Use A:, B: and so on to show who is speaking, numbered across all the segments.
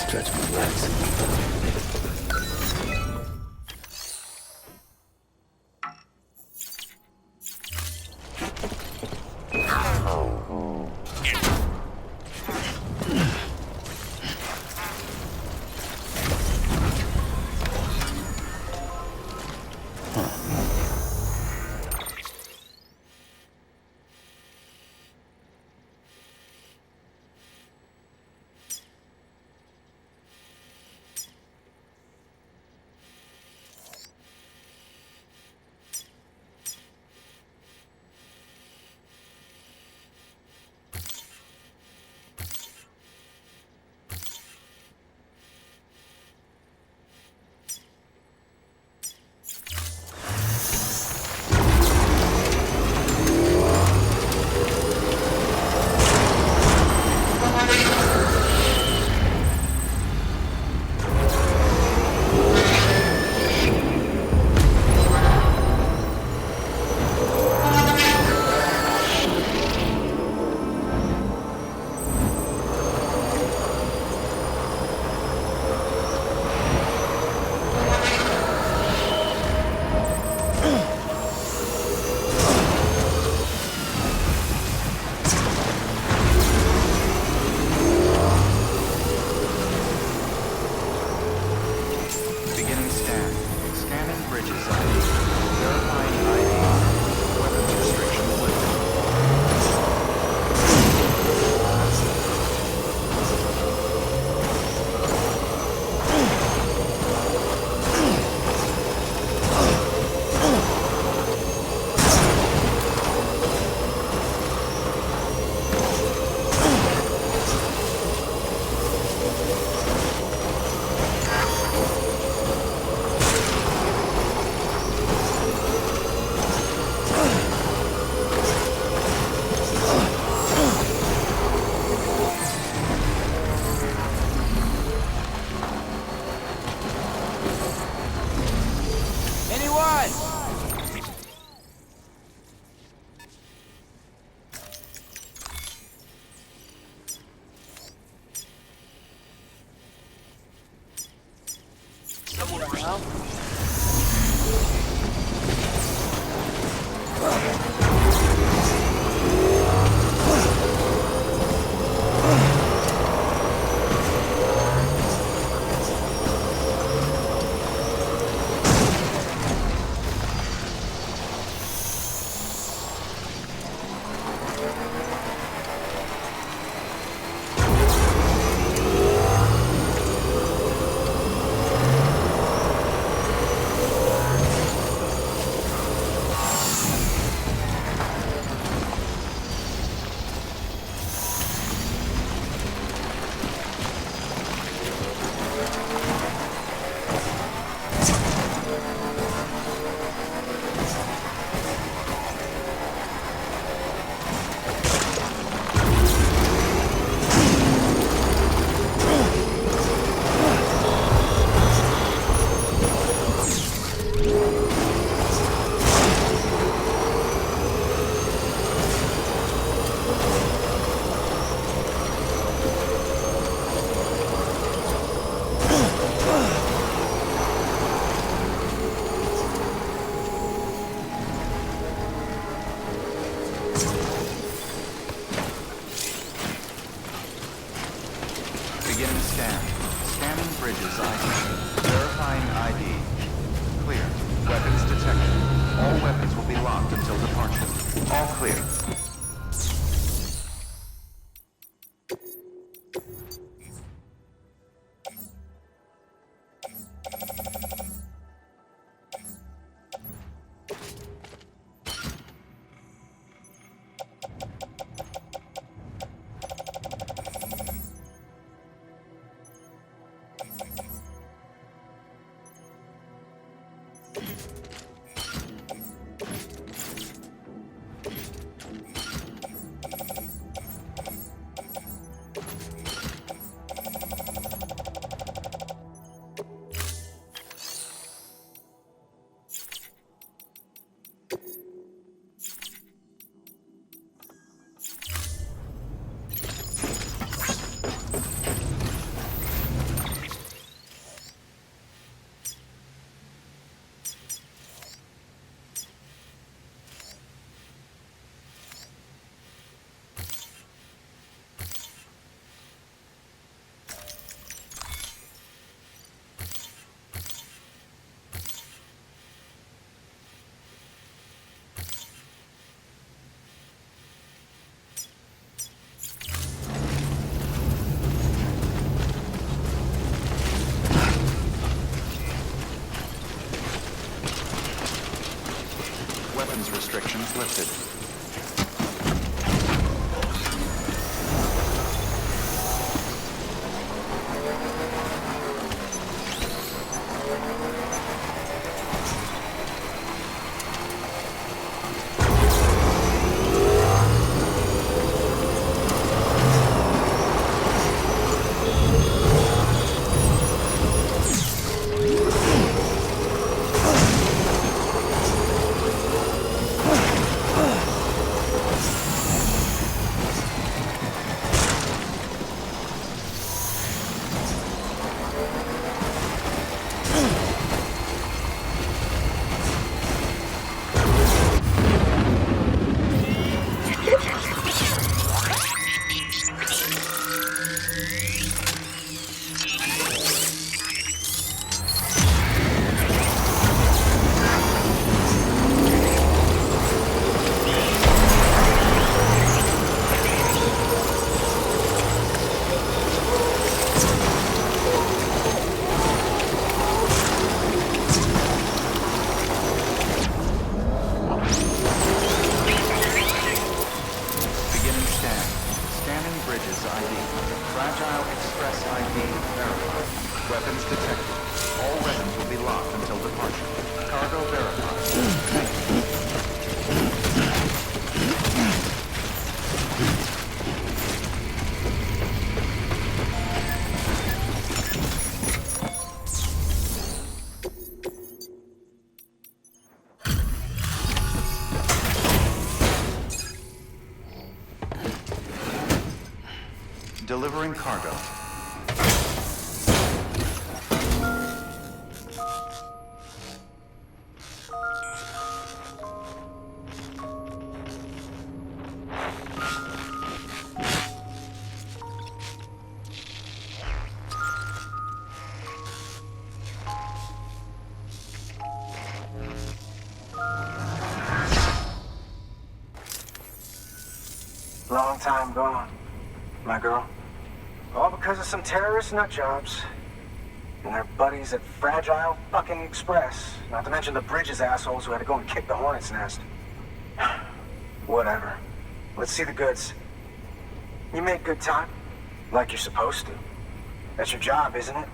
A: stretch my legs.
B: Beginning scan. Scanning bridges ID. Verifying ID. Clear. Weapons detected. All weapons will be locked until departure. All clear. lifted. Weapons detected. All weapons will be locked until departure. Cargo verified. Delivering cargo.
C: Long time gone, my girl. All because of some terrorist nutjobs and their buddies at Fragile fucking Express. Not to mention the Bridges assholes who had to go and kick the hornet's nest. Whatever. Let's see the goods. You make good time, like you're supposed to. That's your job, isn't it?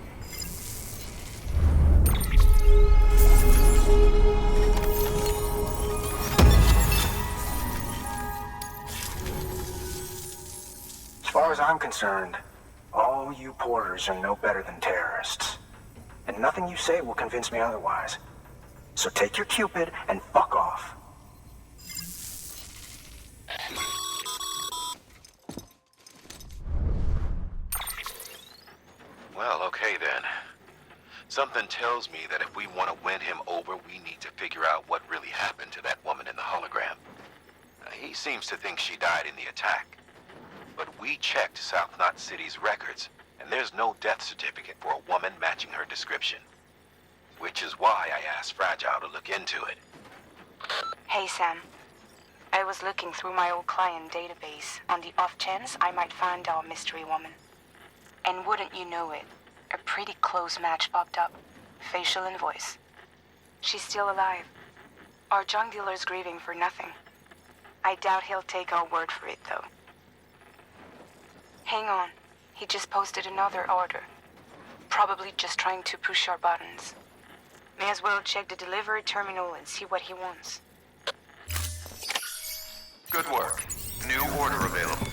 C: As far as I'm concerned, all you porters are no better than terrorists. And nothing you say will convince me otherwise. So take your Cupid and fuck off.
D: Well, okay then. Something tells me that if we want to win him over, we need to figure out what really happened to that woman in the hologram. He seems to think she died in the attack. But we checked South Knot City's records, and there's no death certificate for a woman matching her description. Which is why I asked Fragile to look into it.
E: Hey, Sam. I was looking through my old client database on the off chance I might find our mystery woman. And wouldn't you know it, a pretty close match popped up. Facial and voice. She's still alive. Our junk dealer's grieving for nothing. I doubt he'll take our word for it, though. Hang on. He just posted another order. Probably just trying to push our buttons. May as well check the delivery terminal and see what he wants.
B: Good work. New order available.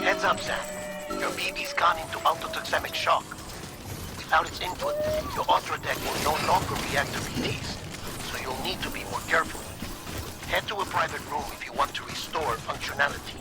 A: Heads up, Sam. Your BB's gone into autotoxemic shock. Without its input, your Ultra deck will no longer react to release, so you'll need to be more careful. Head to a private room if you want to restore functionality.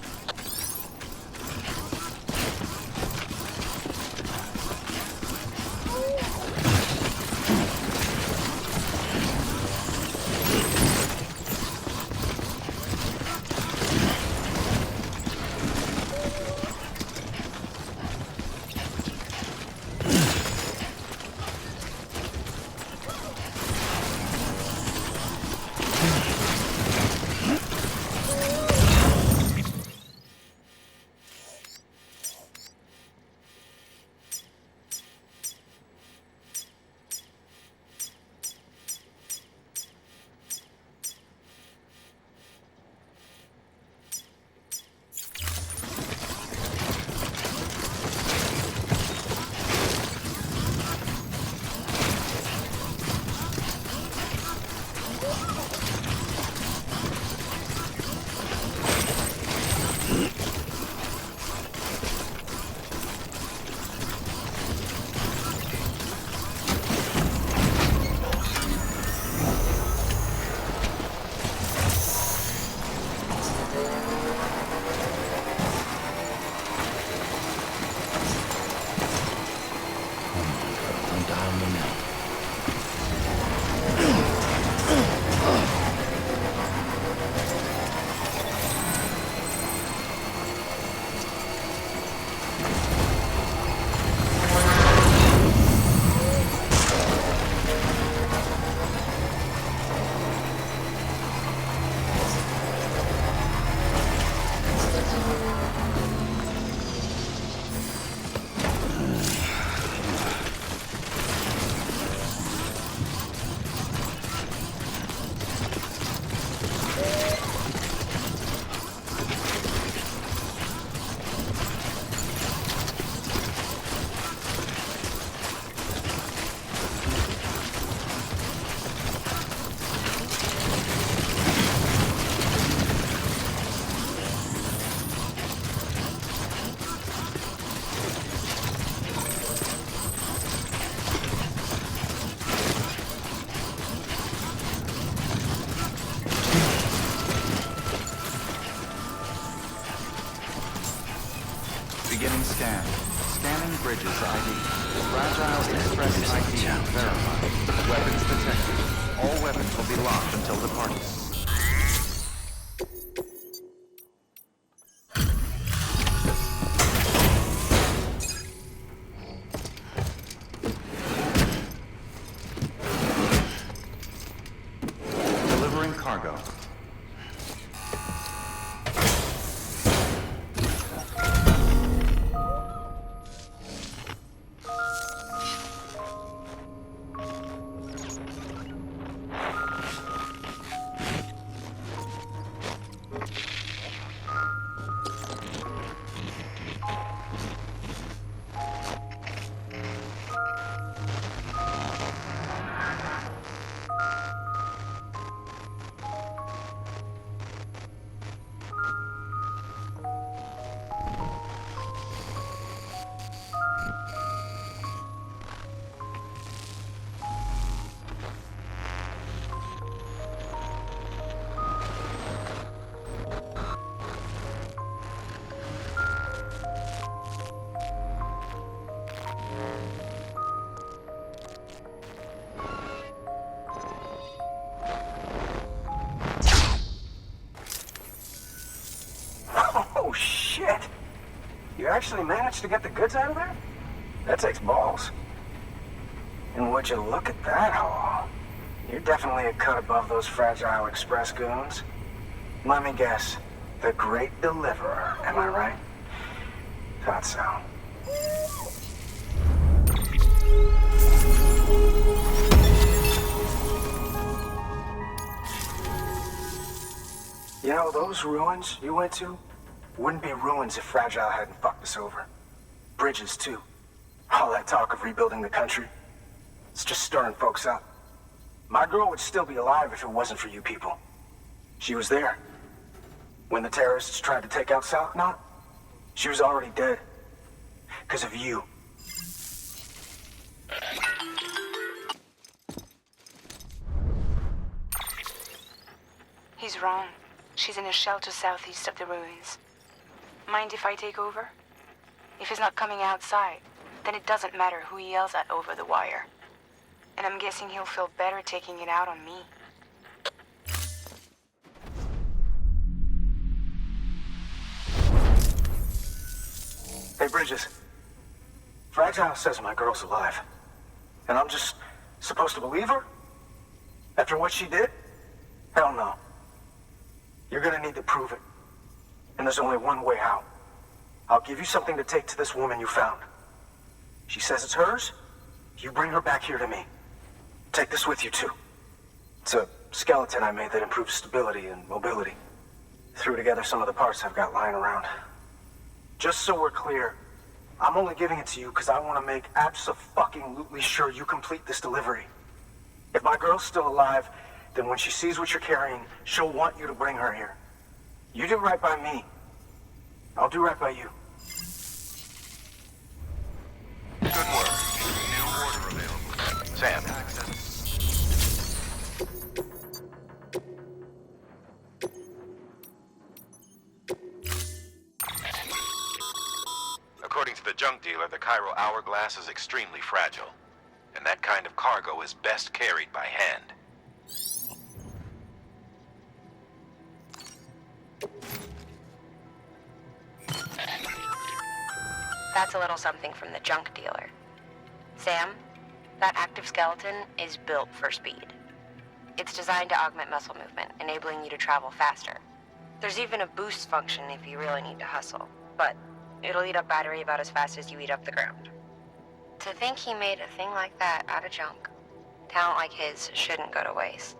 B: Beginning scan. Scanning bridges ID. Fragile Express ID verified. Weapons detected. All weapons will be locked until departure.
C: actually managed to get the goods out of there? That takes balls. And would you look at that haul? You're definitely a cut above those Fragile Express goons. Let me guess. The Great Deliverer, am I right? Thought so. You know, those ruins you went to wouldn't be ruins if Fragile hadn't fucked us over. Bridges, too. All that talk of rebuilding the country. It's just stirring folks up. My girl would still be alive if it wasn't for you people. She was there. When the terrorists tried to take out Southknot, she was already dead. Because of you.
E: He's wrong. She's in a shelter southeast of the ruins. Mind if I take over? If he's not coming outside, then it doesn't matter who he yells at over the wire. And I'm guessing he'll feel better taking it out on me.
C: Hey, Bridges. Fragile says my girl's alive. And I'm just supposed to believe her? After what she did? Hell no. You're gonna need to prove it. And there's only one way out. I'll give you something to take to this woman you found. She says it's hers. You bring her back here to me. Take this with you, too. It's a skeleton I made that improves stability and mobility. Threw together some of the parts I've got lying around. Just so we're clear, I'm only giving it to you because I want to make abso-fucking-lutely sure you complete this delivery. If my girl's still alive, then when she sees what you're carrying, she'll want you to bring her here. You do right by me. I'll do right by you.
D: Good work. New order available. Sam. According to the junk dealer, the Cairo hourglass is extremely fragile, and that kind of cargo is best carried by hand.
F: That's a little something from the junk dealer. Sam, that active skeleton is built for speed. It's designed to augment muscle movement, enabling you to travel faster. There's even a boost function if you really need to hustle, but it'll eat up battery about as fast as you eat up the ground. To think he made a thing like that out of junk. Talent like his shouldn't go to waste.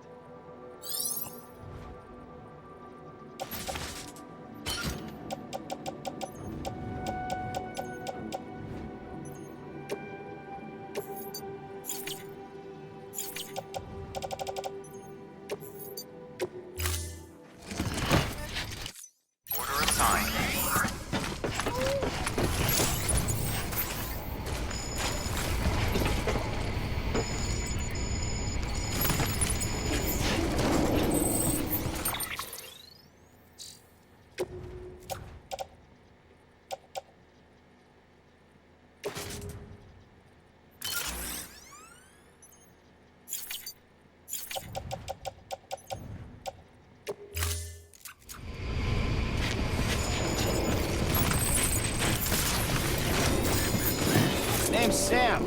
G: Name's Sam.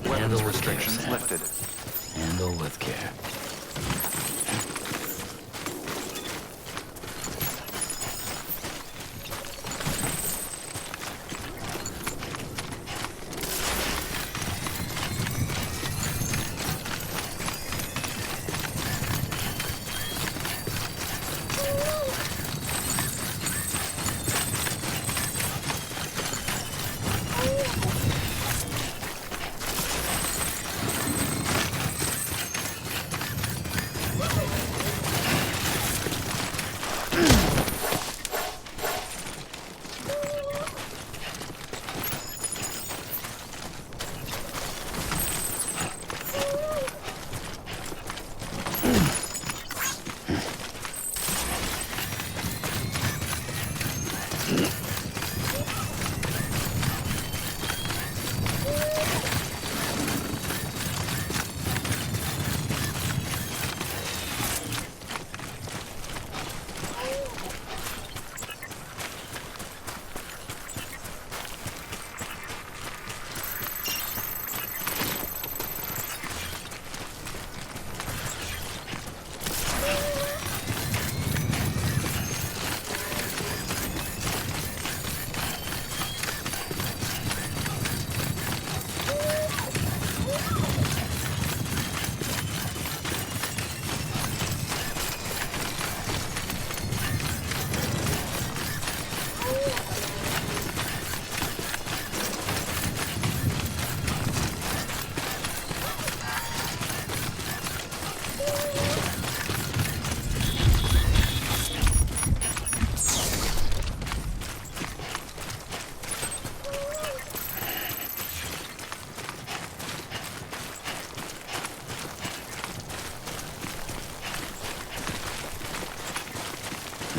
B: Weapons restrictions lifted.
G: Handle with care.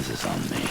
G: eyes is on me.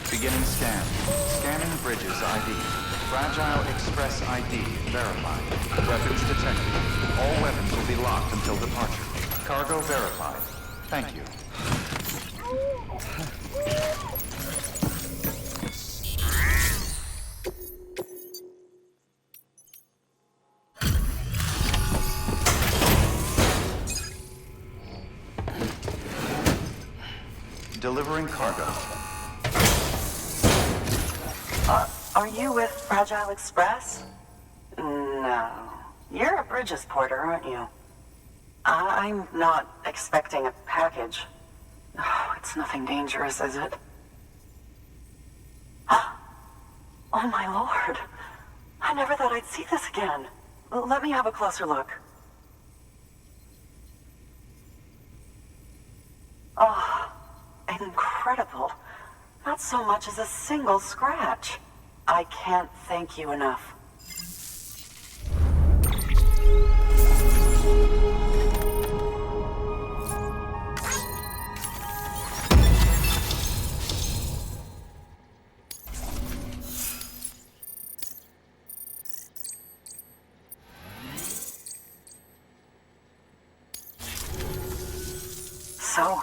B: Beginning scan. Scanning bridges ID. Fragile Express ID verified. Weapons detected. All weapons will be locked until departure. Cargo verified. Thank you. Delivering cargo.
H: Are you with Fragile Express? No. You're a Bridges porter, aren't you? I'm not expecting a package. Oh, it's nothing dangerous, is it? Oh my lord. I never thought I'd see this again. Let me have a closer look. Oh, incredible. Not so much as a single scratch. I can't thank you enough. So,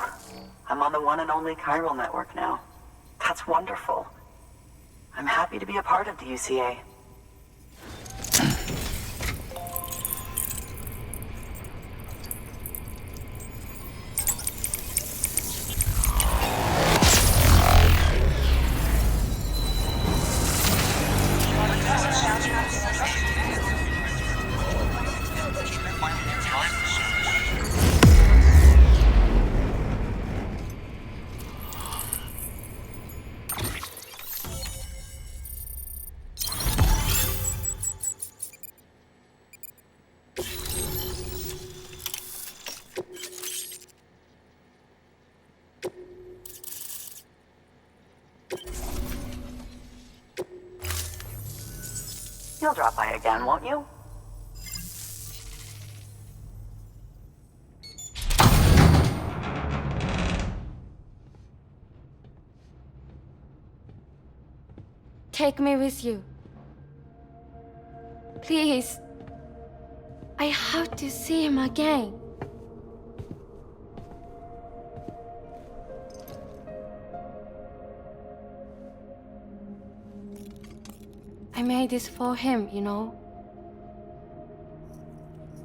H: I'm on the one and only chiral network now. That's wonderful. I'm happy to be a part of the UCA. You'll drop by again, won't you?
I: Take me with you. Please. I have to see him again. I made this for him, you know.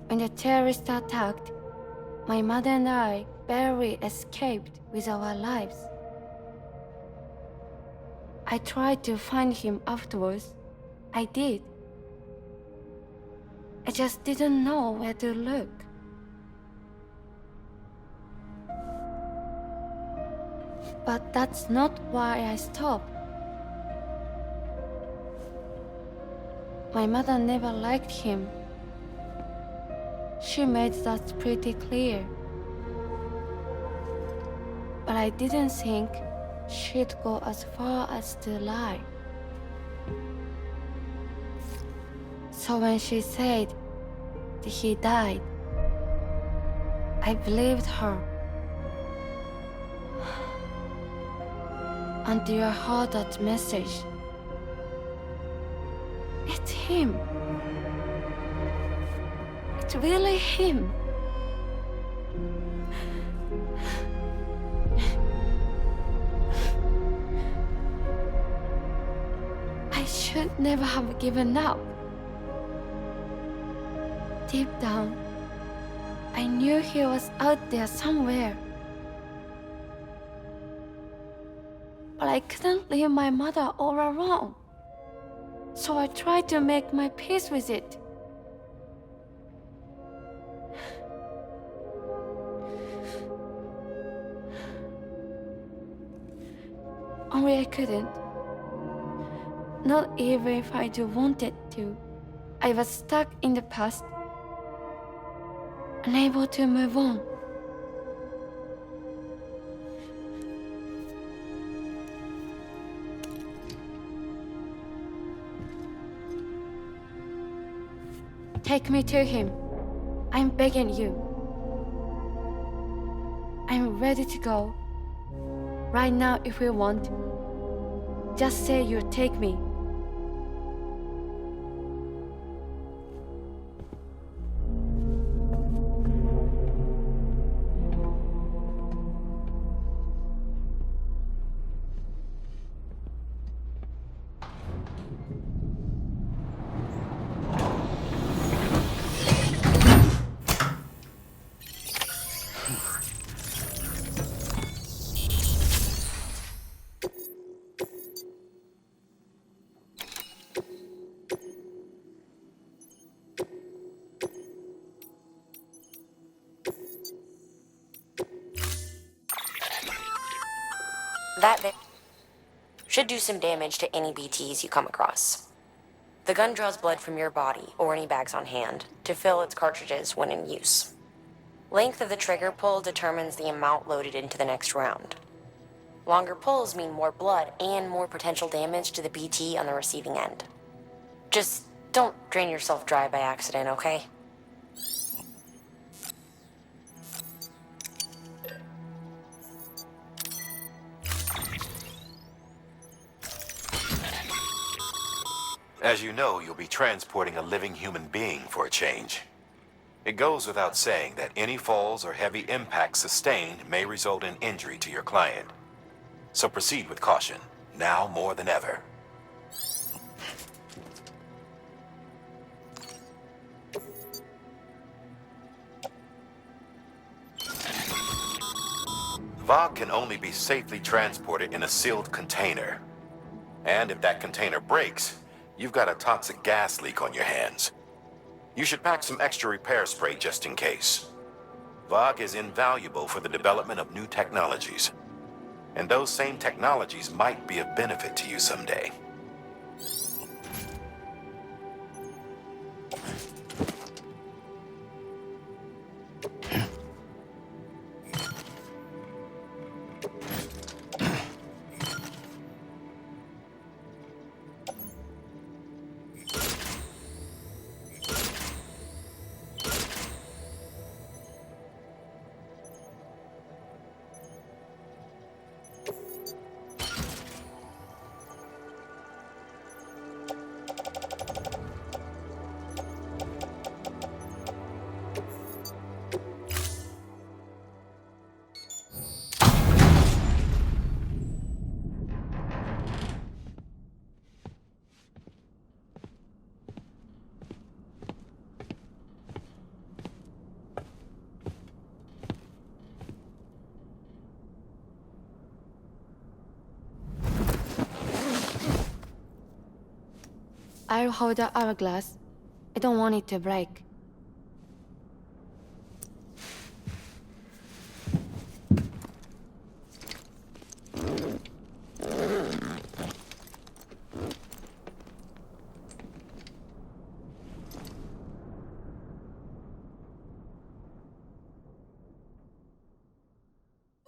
I: When the terrorists attacked, my mother and I barely escaped with our lives. I tried to find him afterwards. I did. I just didn't know where to look. But that's not why I stopped. My mother never liked him. She made that pretty clear. But I didn't think she'd go as far as to lie. So when she said that he died, I believed her. Until I heard that message. It's him. It's really him. I should never have given up. Deep down, I knew he was out there somewhere. But I couldn't leave my mother all alone. So I tried to make my peace with it. Only I couldn't. Not even if I wanted to. I was stuck in the past, unable to move on. Take me to him. I'm begging you. I'm ready to go. Right now if you want. Just say you'll take me.
F: That there should do some damage to any BTs you come across. The gun draws blood from your body or any bags on hand to fill its cartridges when in use. Length of the trigger pull determines the amount loaded into the next round. Longer pulls mean more blood and more potential damage to the BT on the receiving end. Just don't drain yourself dry by accident, okay?
D: As you know, you'll be transporting a living human being for a change. It goes without saying that any falls or heavy impacts sustained may result in injury to your client. So proceed with caution, now more than ever. VOG can only be safely transported in a sealed container. And if that container breaks, you've got a toxic gas leak on your hands. You should pack some extra repair spray just in case. VOG is invaluable for the development of new technologies. And those same technologies might be of benefit to you someday.
I: I'll hold the hourglass. I don't want it to break.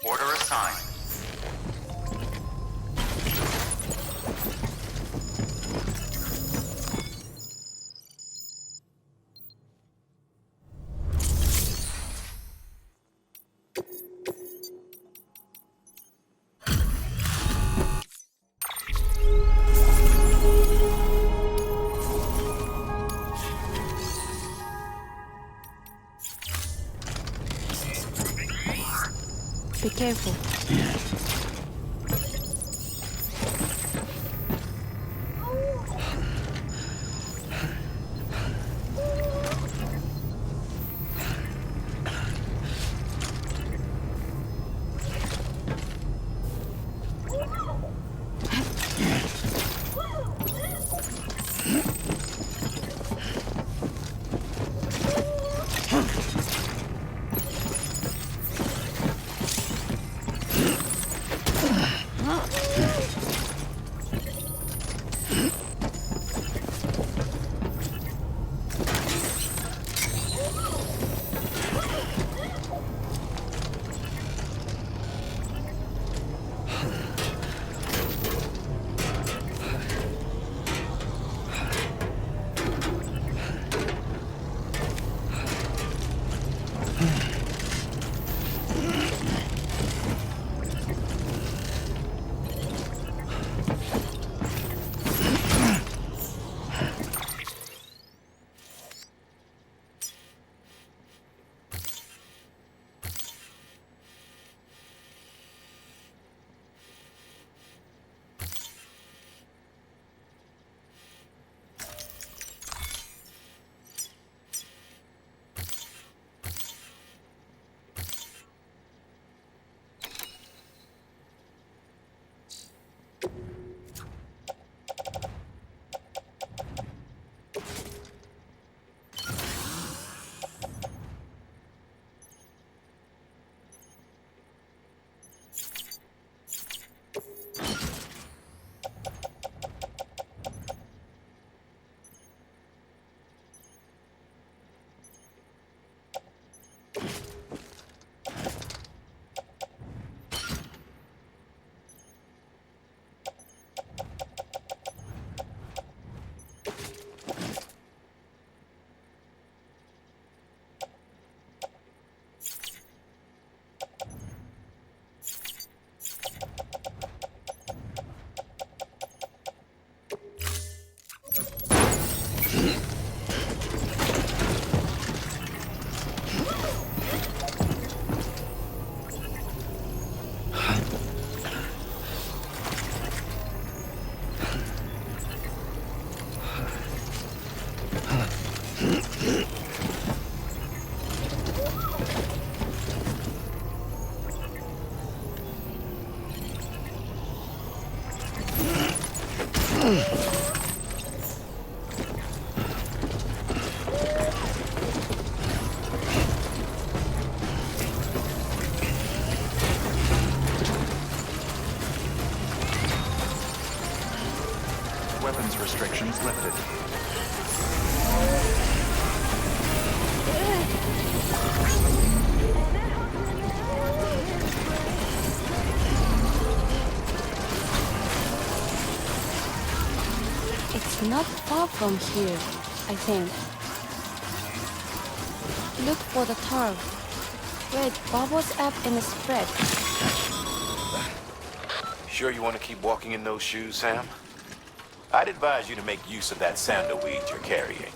B: Order assigned.
I: Be careful.
B: Weapons restrictions lifted.
I: It's not far from here, I think. Look for the tower, where it bubbles up and spreads.
D: Sure you want to keep walking in those shoes, Sam? I'd advise you to make use of that sandalweed you're carrying.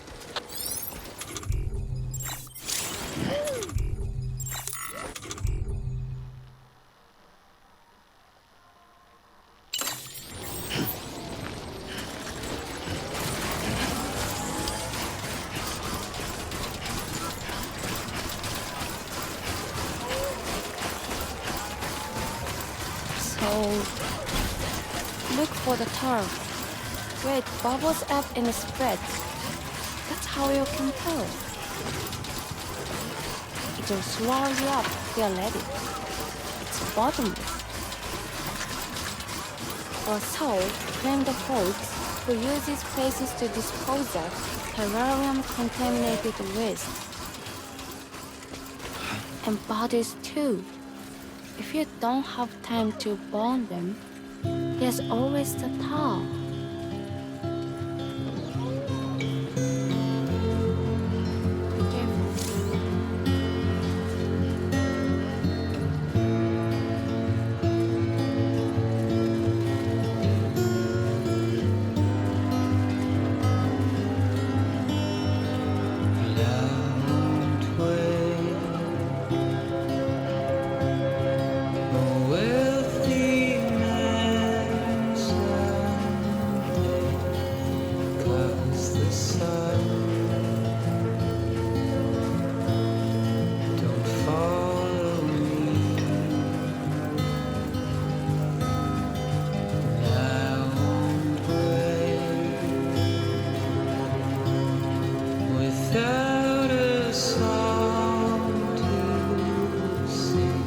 I: So, look for the tower, where it bubbles up and spreads. That's how you can tell. It will swallow you up if you're ready. It's bottomless. Or so claim the folks who use these places to dispose of terrarium-contaminated waste. And bodies too. If you don't have time to burn them, there's always the tar. Be careful.
J: Without a song to sing,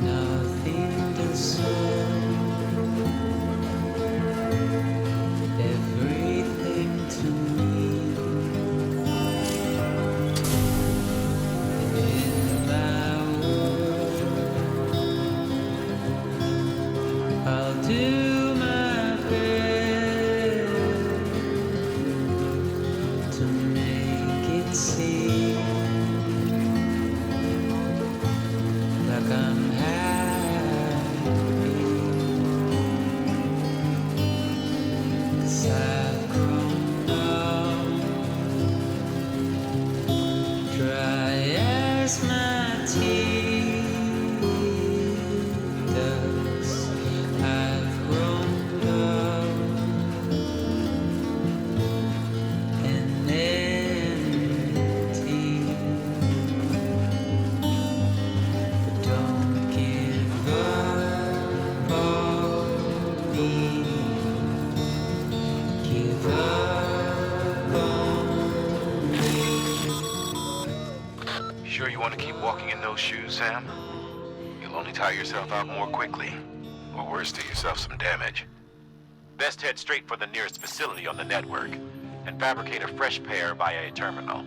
J: nothing to say, everything to me. In my world, I'll do my best to make it seem like I'm happy, 'cause I've grown up, dry as my teeth does. I've grown up and empty. But don't give up on me. Give up on me.
D: Sure you want to keep walking in those shoes, Sam? You'll only tire yourself out more quickly. Or worse, do yourself some damage. Best head straight for the nearest facility on the network and fabricate a fresh pair via a terminal.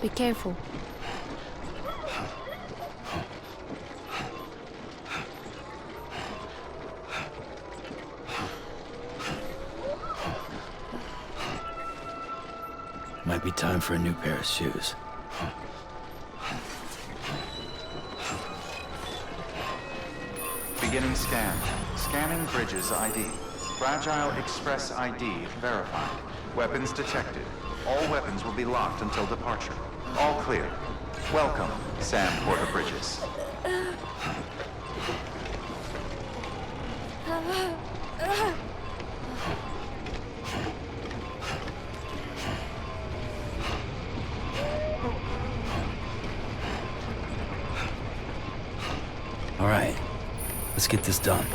I: Be careful.
G: Might be time for a new pair of shoes.
B: Beginning scan. Scanning Bridges ID. Fragile Express ID verified. Weapons detected. All weapons will be locked until departure. All clear. Welcome, Sam Porter Bridges.
G: All right, let's get this done.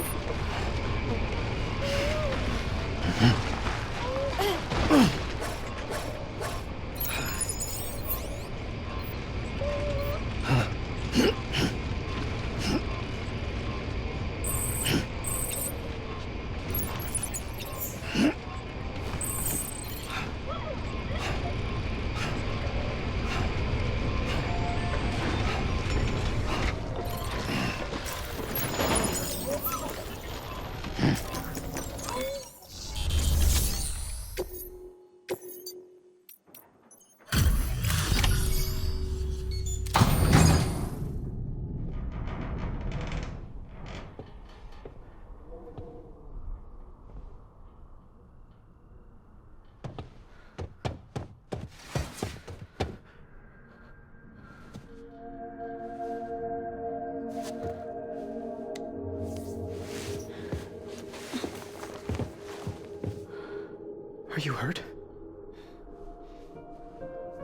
C: Are you hurt?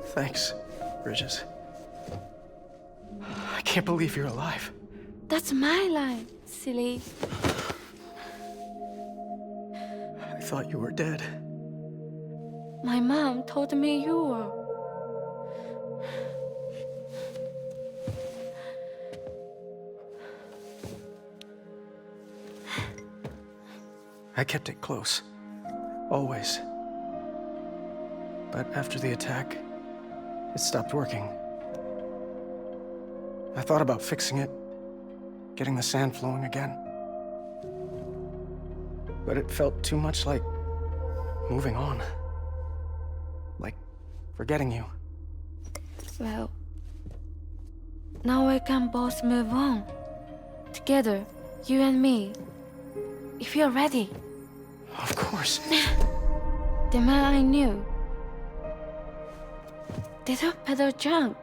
C: Thanks, Bridges. I can't believe you're alive.
I: That's my line, silly.
C: I thought you were dead.
I: My mom told me you were.
C: I kept it close. Always. But after the attack, it stopped working. I thought about fixing it, getting the sand flowing again. But it felt too much like moving on. Like forgetting you.
I: Well, now we can both move on. Together, you and me. If you're ready.
C: Of course.
I: The man I knew. They don't peddle junk.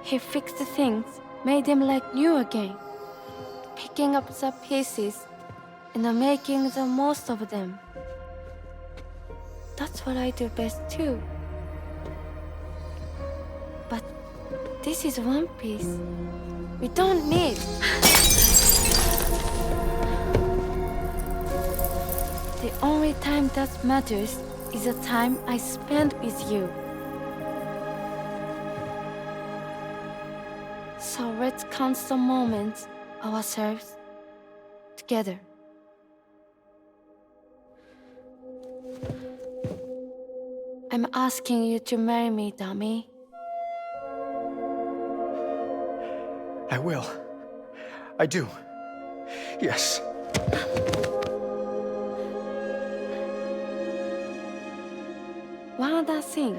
I: He fixed the things, made them like new again. Picking up the pieces and making the most of them. That's what I do best too. But this is one piece. We don't need. The only time that matters is the time I spend with you. So let's count the moments ourselves together. I'm asking you to marry me, dummy.
C: I will. I do. Yes.
I: One other thing.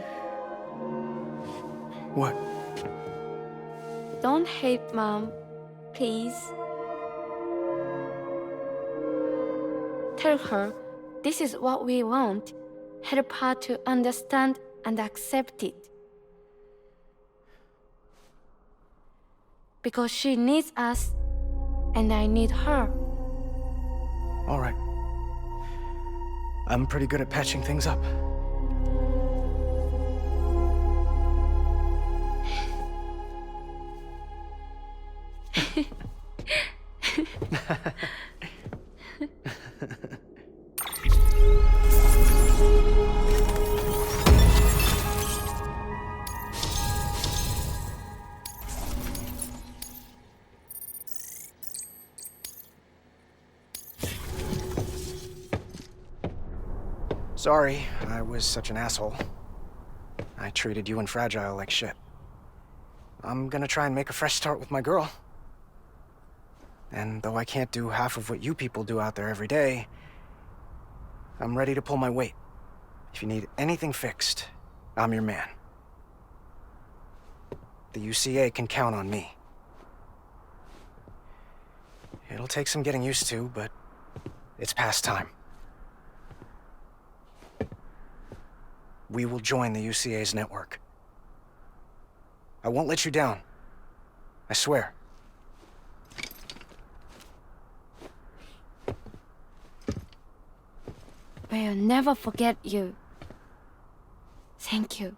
C: What?
I: Don't hate Mom, please. Tell her this is what we want. Help her to understand and accept it. Because she needs us, and I need her.
C: All right. I'm pretty good at patching things up. Sorry, I was such an asshole. I treated you and Fragile like shit. I'm gonna try and make a fresh start with my girl. And though I can't do half of what you people do out there every day, I'm ready to pull my weight. If you need anything fixed, I'm your man. The UCA can count on me. It'll take some getting used to, but it's past time. We will join the UCA's network. I won't let you down. I swear.
I: We'll never forget you. Thank you.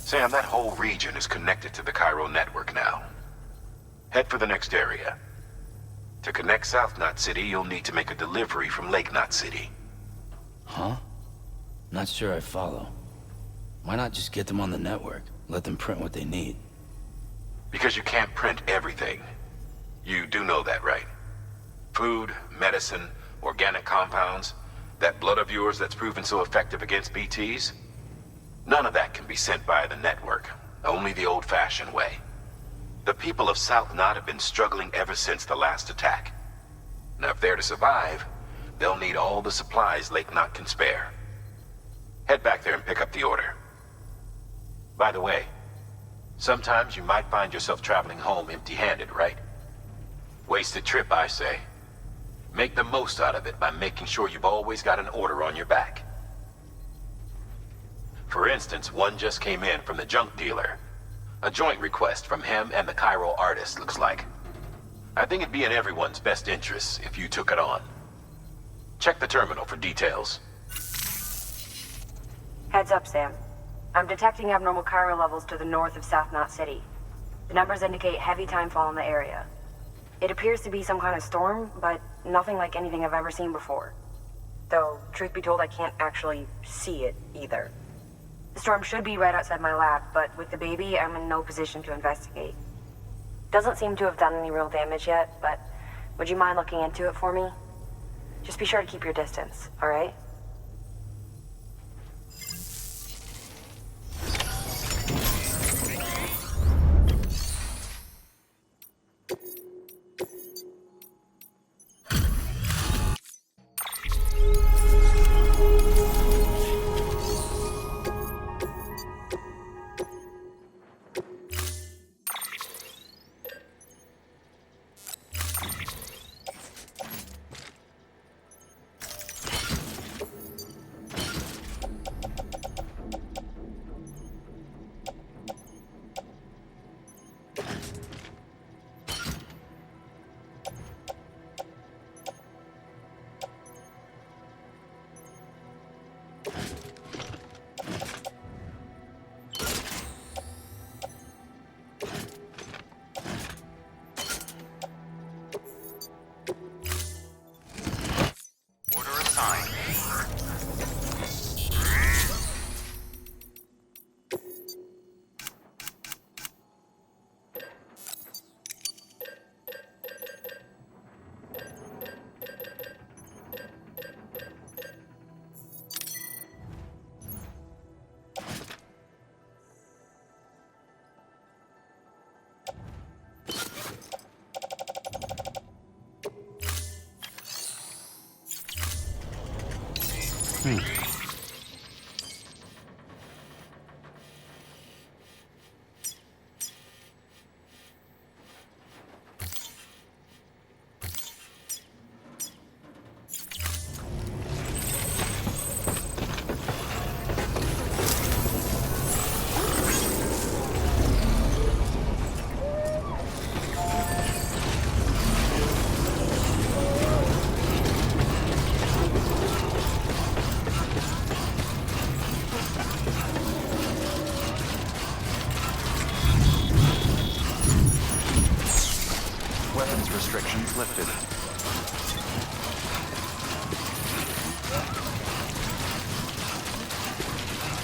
D: Sam, that whole region is connected to the Cairo network now. Head for the next area. To connect South Knot City, you'll need to make a delivery from Lake Knot City.
G: Huh? Not sure I follow. Why not just get them on the network? Let them print what they need.
D: Because you can't print everything. You do know that, right? Food, medicine, organic compounds, that blood of yours that's proven so effective against BTs? None of that can be sent via the network. Only the old-fashioned way. The people of South Knot have been struggling ever since the last attack. Now, if they're to survive, they'll need all the supplies Lake Knot can spare. Head back there and pick up the order. By the way, sometimes you might find yourself traveling home empty-handed, right? Wasted trip, I say. Make the most out of it by making sure you've always got an order on your back. For instance, one just came in from the junk dealer. A joint request from him and the Cairo artist, looks like. I think it'd be in everyone's best interests if you took it on. Check the terminal for details.
F: Heads up, Sam. I'm detecting abnormal Cairo levels to the north of South Knot City. The numbers indicate heavy timefall in the area. It appears to be some kind of storm, but nothing like anything I've ever seen before. Though, truth be told, I can't actually see it either. The storm should be right outside my lab, but with the baby, I'm in no position to investigate. Doesn't seem to have done any real damage yet, but would you mind looking into it for me? Just be sure to keep your distance, alright?
B: Weapons restrictions lifted.